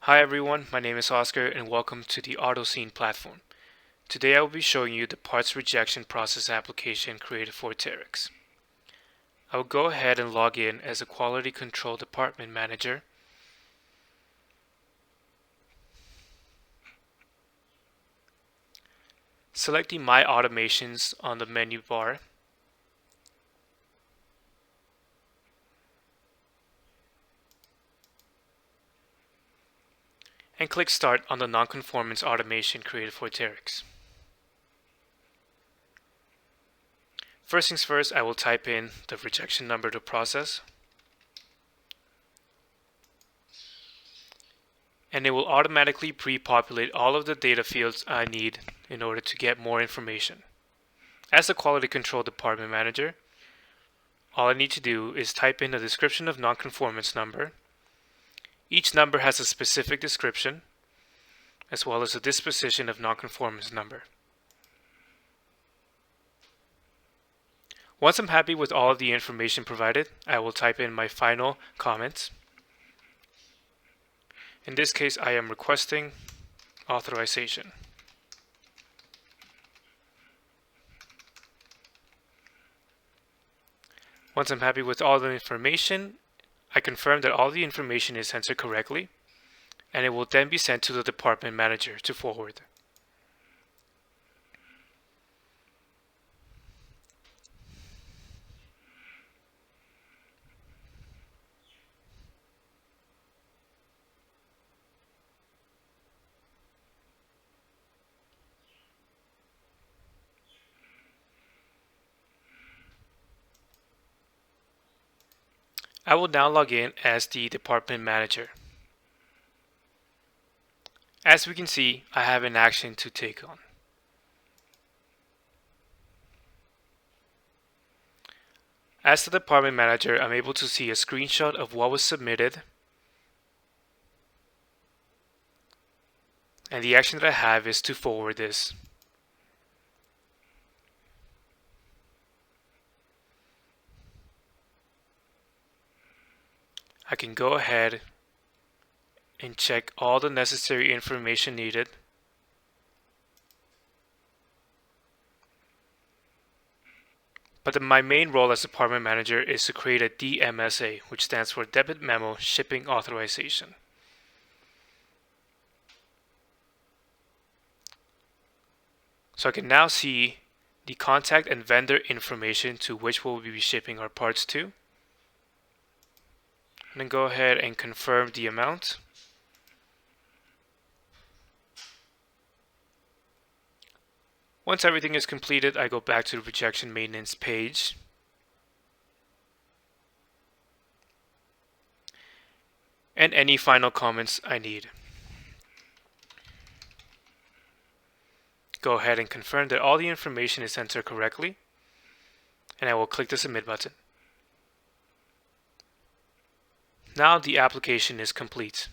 Hi everyone, my name is Oscar and welcome to the Autocene platform. Today I will be showing you the parts rejection process application created for Terex. I will go ahead and log in as a quality control department manager. Select the My Automations on the menu bar. And click Start on the nonconformance automation created for Terex. First things first, I will type in the rejection number to process. And it will automatically pre-populate all of the data fields I need in order to get more information. As a quality control department manager, all I need to do is type in a description of nonconformance number. Each number has a specific description, as well as a disposition of nonconformance number. Once I'm happy with all of the information provided, I will type in my final comments. In this case, I am requesting authorization. Once I'm happy with all the information, I confirm that all the information is entered correctly, and it will then be sent to the department manager to forward. I will now log in as the department manager. As we can see, I have an action to take on. As the department manager, I'm able to see a screenshot of what was submitted, and the action that I have is to forward this. I can go ahead and check all the necessary information needed. But my main role as department manager is to create a DMSA, which stands for Debit Memo Shipping Authorization. So I can now see the contact and vendor information to which we'll be shipping our parts to. And then go ahead and confirm the amount. Once everything is completed, I go back to the rejection maintenance page. And any final comments I need. Go ahead and confirm that all the information is entered correctly, and I will click the Submit button. Now the application is complete.